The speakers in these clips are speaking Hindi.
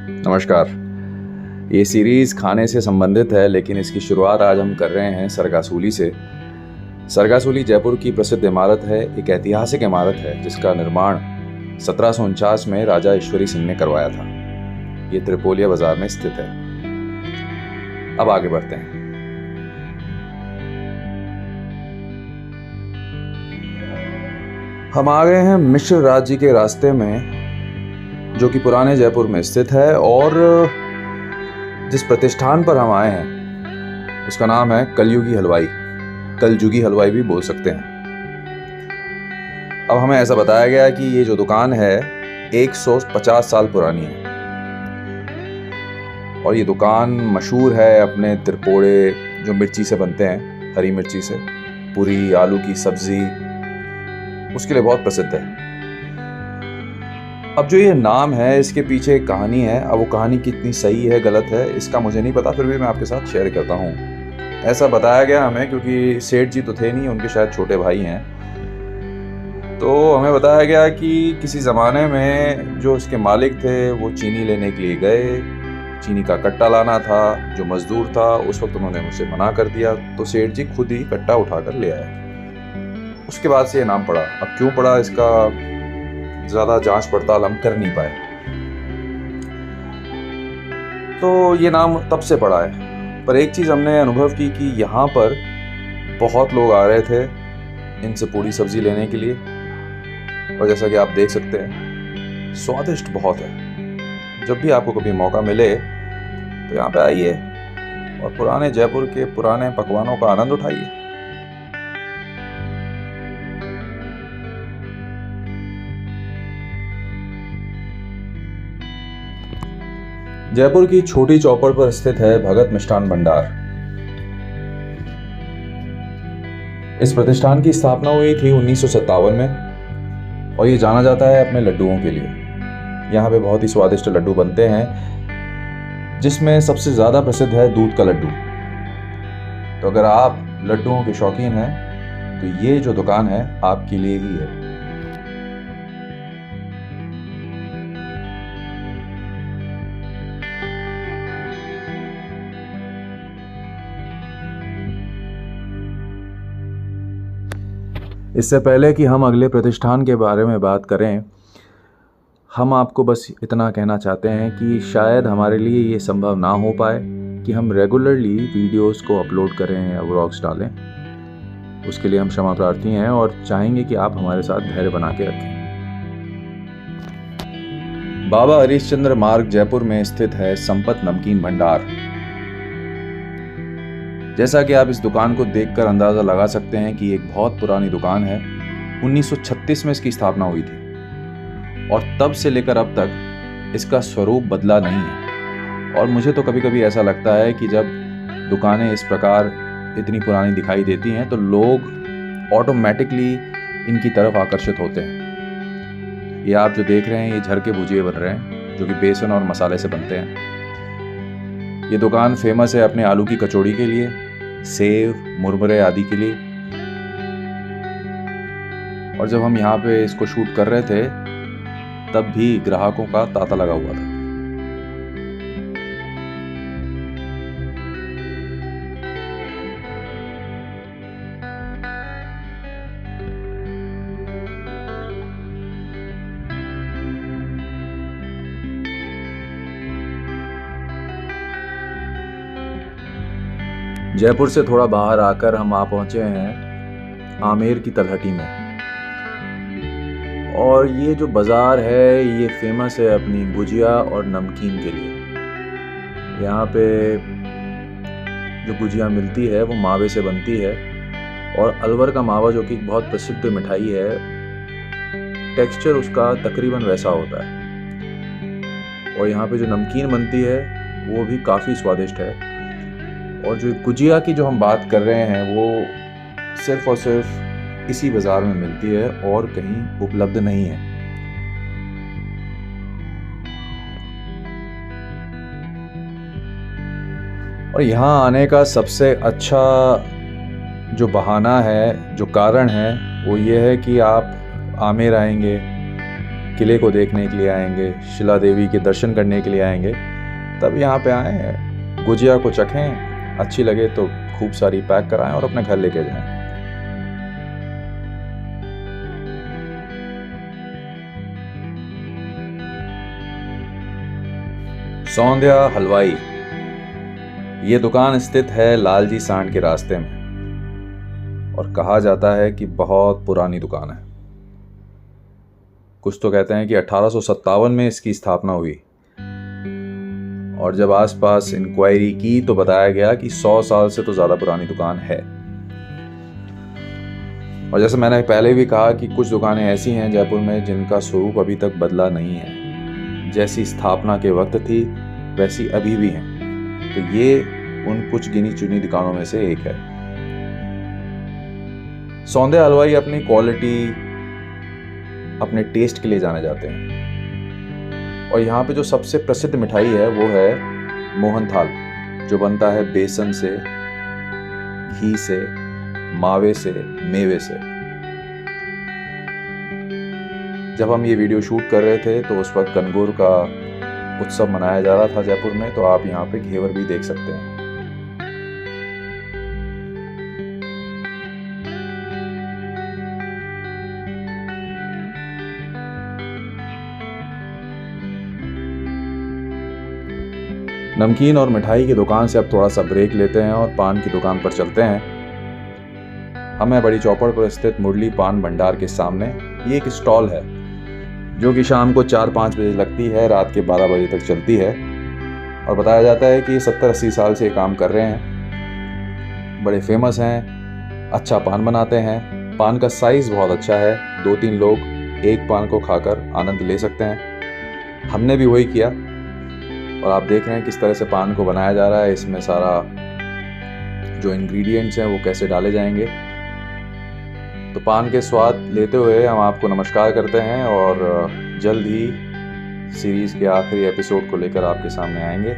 नमस्कार। ये सीरीज़ खाने से संबंधित है, लेकिन इसकी शुरुआत आज हम कर रहे हैं सरगासूली से। सरगासूली जयपुर की प्रसिद्ध इमारत है, एक ऐतिहासिक इमारत है जिसका निर्माण 1749 में राजा ईश्वरी सिंह ने करवाया था। ये त्रिपोलिया बाजार में स्थित है। अब आगे बढ़ते हैं। हम आ गए हैं मिश्र राज्य के रास्ते में, जो कि पुराने जयपुर में स्थित है, और जिस प्रतिष्ठान पर हम आए हैं उसका नाम है कलयुगी हलवाई। कलजुगी हलवाई भी बोल सकते हैं। अब हमें ऐसा बताया गया कि ये जो दुकान है 150 साल पुरानी है, और ये दुकान मशहूर है अपने तिरपोड़े जो मिर्ची से बनते हैं, हरी मिर्ची से, पूरी आलू की सब्जी, उसके लिए बहुत प्रसिद्ध है। अब जो ये नाम है, इसके पीछे एक कहानी है। अब वो कहानी कितनी सही है गलत है इसका मुझे नहीं पता, फिर भी मैं आपके साथ शेयर करता हूँ। ऐसा बताया गया हमें, क्योंकि सेठ जी तो थे नहीं, उनके शायद छोटे भाई हैं। तो हमें बताया गया कि किसी ज़माने में जो इसके मालिक थे वो चीनी लेने के लिए गए, चीनी का कट्टा लाना था। जो मज़दूर था उस वक्त उन्होंने मुझसे मना कर दिया, तो सेठ जी खुद ही कट्टा उठा कर ले आए। उसके बाद से ये नाम पड़ा। अब क्यों पड़ा इसका ज़्यादा जांच पड़ताल हम कर नहीं पाए, तो ये नाम तब से पड़ा है। पर एक चीज़ हमने अनुभव की कि यहाँ पर बहुत लोग आ रहे थे इनसे पूरी सब्जी लेने के लिए, और जैसा कि आप देख सकते हैं स्वादिष्ट बहुत है। जब भी आपको कभी मौका मिले तो यहाँ पे आइए और पुराने जयपुर के पुराने पकवानों का आनंद उठाइए। जयपुर की छोटी चौपड़ पर स्थित है भगत मिष्ठान भंडार। इस प्रतिष्ठान की स्थापना हुई थी 1957 में, और ये जाना जाता है अपने लड्डुओं के लिए। यहाँ पे बहुत ही स्वादिष्ट लड्डू बनते हैं, जिसमें सबसे ज़्यादा प्रसिद्ध है दूध का लड्डू। तो अगर आप लड्डुओं के शौकीन हैं तो ये जो दुकान है आपके लिए ही है। इससे पहले कि हम अगले प्रतिष्ठान के बारे में बात करें, हम आपको बस इतना कहना चाहते हैं कि शायद हमारे लिए ये संभव ना हो पाए कि हम रेगुलरली वीडियोस को अपलोड करें या व्लॉग्स डालें। उसके लिए हम क्षमा प्रार्थी हैं और चाहेंगे कि आप हमारे साथ धैर्य बना के रखें। बाबा हरीशचंद्र मार्ग जयपुर में स्थित है संपत नमकीन भंडार। जैसा कि आप इस दुकान को देखकर अंदाज़ा लगा सकते हैं कि एक बहुत पुरानी दुकान है। 1936 में इसकी स्थापना हुई थी, और तब से लेकर अब तक इसका स्वरूप बदला नहीं है। और मुझे तो कभी कभी ऐसा लगता है कि जब दुकानें इस प्रकार इतनी पुरानी दिखाई देती हैं तो लोग ऑटोमेटिकली इनकी तरफ आकर्षित होते हैं। ये आप जो देख रहे हैं, ये झरके भुजिए बन रहे हैं, जो कि बेसन और मसाले से बनते हैं। ये दुकान फेमस है अपने आलू की कचौड़ी के लिए, सेव, मुरमुरे आदि के लिए। और जब हम यहाँ पे इसको शूट कर रहे थे तब भी ग्राहकों का तांता लगा हुआ था। जयपुर से थोड़ा बाहर आकर हम आ पहुंचे हैं आमेर की तलहटी में, और ये जो बाज़ार है ये फेमस है अपनी गुजिया और नमकीन के लिए। यहाँ पे जो गुजिया मिलती है वो मावे से बनती है, और अलवर का मावा जो कि एक बहुत प्रसिद्ध मिठाई है, टेक्सचर उसका तकरीबन वैसा होता है। और यहाँ पे जो नमकीन बनती है वो भी काफ़ी स्वादिष्ट है। और जो गुजिया की जो हम बात कर रहे हैं वो सिर्फ़ और सिर्फ इसी बाज़ार में मिलती है और कहीं उपलब्ध नहीं है। और यहाँ आने का सबसे अच्छा जो बहाना है, जो कारण है, वो ये है कि आप आमेर आएंगे किले को देखने के लिए आएंगे, शिला देवी के दर्शन करने के लिए आएंगे, तब यहाँ पे आएँ, गुजिया को चखें, अच्छी लगे तो खूब सारी पैक कराएं और अपने घर लेके जाएं। सौंध्या हलवाई, ये दुकान स्थित है लालजी सांड के रास्ते में और कहा जाता है कि बहुत पुरानी दुकान है। कुछ तो कहते हैं कि 1857 में इसकी स्थापना हुई और जब आसपास इंक्वायरी की तो बताया गया कि 100 साल से तो ज़्यादा पुरानी दुकान है। और जैसे मैंने पहले भी कहा कि कुछ दुकानें ऐसी हैं जयपुर में जिनका स्वरूप अभी तक बदला नहीं है, जैसी स्थापना के वक्त थी वैसी अभी भी हैं। तो ये उन कुछ गिनी चुनी दुकानों में से एक है। सौंध्या हलवाई अपनी क्वालिटी, अपने टेस्ट के लिए जाने जाते हैं और यहाँ पे जो सबसे प्रसिद्ध मिठाई है वो है मोहन थाल, जो बनता है बेसन से, घी से, मावे से, मेवे से। जब हम ये वीडियो शूट कर रहे थे तो उस वक्त गणगौर का उत्सव मनाया जा रहा था जयपुर में, तो आप यहाँ पे घेवर भी देख सकते हैं। नमकीन और मिठाई की दुकान से अब थोड़ा सा ब्रेक लेते हैं और पान की दुकान पर चलते हैं। हमें बड़ी चौपड़ पर स्थित मुरली पान भंडार के सामने ये एक स्टॉल है जो कि शाम को 4-5 बजे लगती है, रात के 12 बजे तक चलती है और बताया जाता है कि 70-80 साल से ये काम कर रहे हैं। बड़े फेमस हैं, अच्छा पान बनाते हैं, पान का साइज़ बहुत अच्छा है, 2-3 लोग एक पान को खाकर आनंद ले सकते हैं। हमने भी वही किया और आप देख रहे हैं किस तरह से पान को बनाया जा रहा है। इसमें सारा जो इंग्रेडिएंट्स हैं वो कैसे डाले जाएंगे। तो पान के स्वाद लेते हुए हम आपको नमस्कार करते हैं और जल्द ही सीरीज़ के आखिरी एपिसोड को लेकर आपके सामने आएंगे।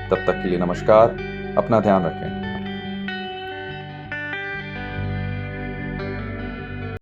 तब तक के लिए नमस्कार, अपना ध्यान रखें।